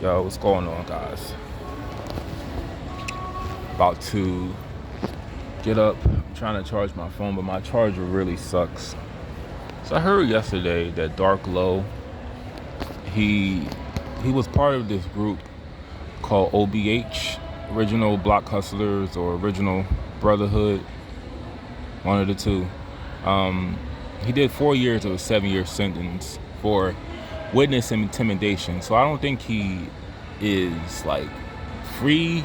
Yo, what's going on, guys? About to get up. I'm trying to charge my phone, but my charger really sucks. So I heard yesterday that Dark Low, he was part of this group called OBH, Original Block Hustlers or Original Brotherhood, one of the two. He did 4 years of a 7-year sentence for witness intimidation. So I don't think he is like free.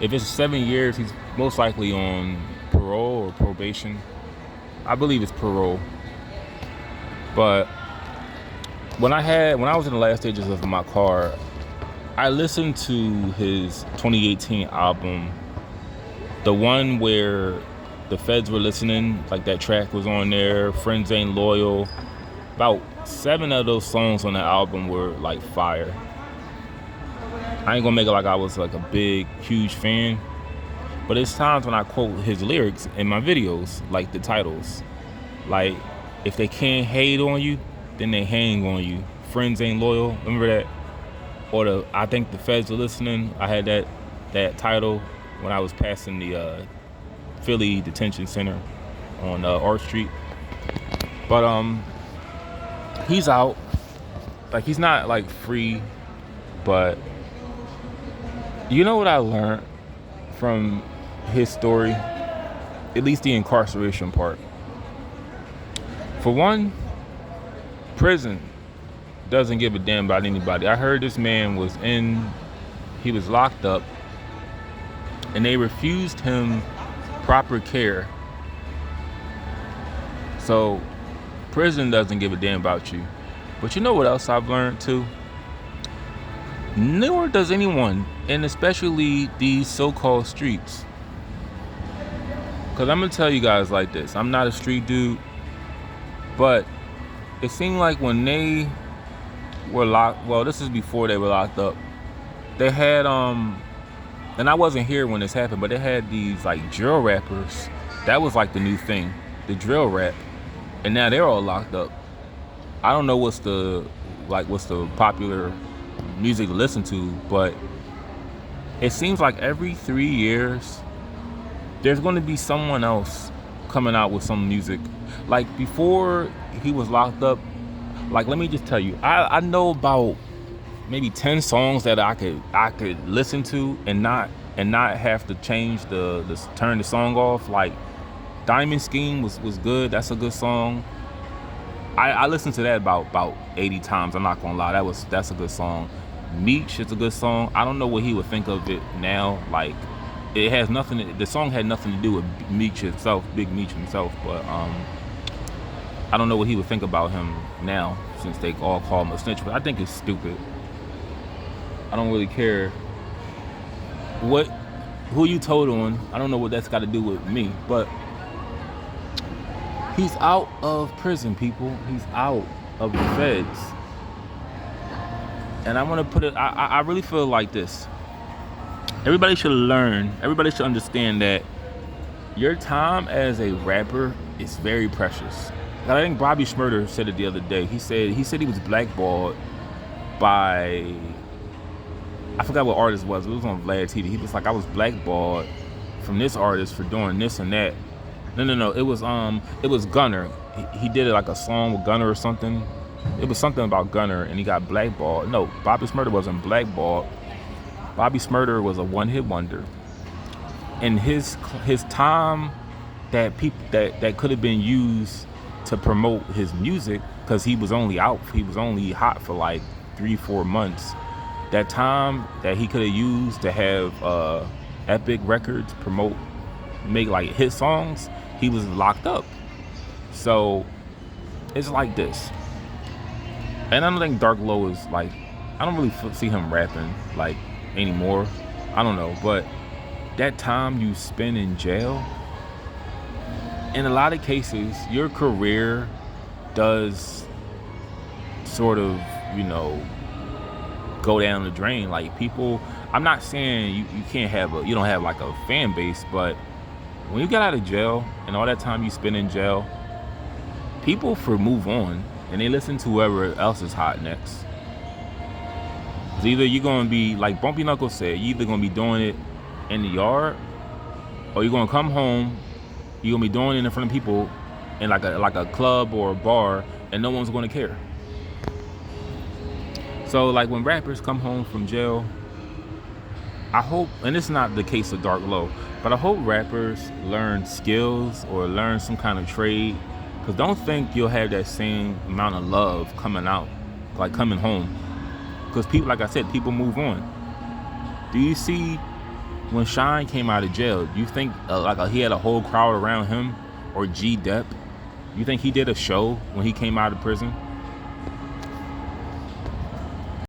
If it's 7 years, he's most likely on parole or probation. I believe it's parole. But when I was in the last stages of my car, I listened to his 2018 album, the one where the feds were listening, like that track was on there, Friends Ain't Loyal. About 7 of those songs on the album were like fire. I ain't gonna make it like I was like a big, huge fan, but it's times when I quote his lyrics in my videos, like the titles. Like, if they can't hate on you, then they hang on you. Friends ain't loyal, remember that? Or I think the feds are listening. I had that title when I was passing the Philly Detention Center on Art Street. But he's out. Like, he's not like free, but you know what I learned from his story? At least the incarceration part. For one, prison doesn't give a damn about anybody. I heard this man he was locked up, and they refused him proper care. So prison doesn't give a damn about you. But you know what else I've learned too? Nor does anyone, and especially these so-called streets. Because I'm going to tell you guys like this. I'm not a street dude, but it seemed like when they were locked, well, this is before they were locked up, they had, and I wasn't here when this happened, but they had these like drill rappers. That was like the new thing, the drill rap. And now they're all locked up. I don't know what's the popular music to listen to, but it seems like every 3 years there's going to be someone else coming out with some music. Like before he was locked up, like let me just tell you, I know about maybe 10 songs that I could listen to and not have to change turn the song off. Like Diamond Scheme was good. That's a good song. I listened to that about 80 times. I'm not gonna lie, that's a good song. Meech is a good song. I don't know what he would think of it now. Like the song had nothing to do with Meech himself, Big Meech himself, but I don't know what he would think about him now, since they all call him a snitch. But I think it's stupid. I don't really care who you told on. I don't know what that's got to do with me, but he's out of prison, people. He's out of the feds. And I want to put it, I really feel like this. Everybody should understand that your time as a rapper is very precious. I think Bobby Shmurda said it the other day. He said he was blackballed by, I forgot what artist it was. It was on Vlad TV. He was like, I was blackballed from this artist for doing this and that. No. It was Gunner. He did it like a song with Gunner or something. It was something about Gunner, and he got blackballed. No, Bobby Shmurda wasn't blackballed. Bobby Shmurda was a one-hit wonder, and his time that could have been used to promote his music, because he was only hot for like 3-4 months. That time that he could have used to have Epic Records make like hit songs, he was locked up. So it's like this. And I don't think Dark Low is like, I don't really see him rapping like anymore. I don't know, but that time you spend in jail, in a lot of cases, your career does sort of, go down the drain. Like people, I'm not saying you don't have like a fan base, but when you get out of jail and all that time you spend in jail, people move on and they listen to whoever else is hot next. So either you're gonna be like Bumpy Knuckles said, you either gonna be doing it in the yard, or you're gonna come home, you're gonna be doing it in front of people in like a club or a bar, and no one's gonna care. So like when rappers come home from jail, I hope, and it's not the case of Dark Low, but I hope rappers learn skills or learn some kind of trade. Because don't think you'll have that same amount of love coming out, like coming home. Because people, like I said, people move on. Do you see when Shine came out of jail, do you think he had a whole crowd around him? Or G Dep? You think he did a show when he came out of prison?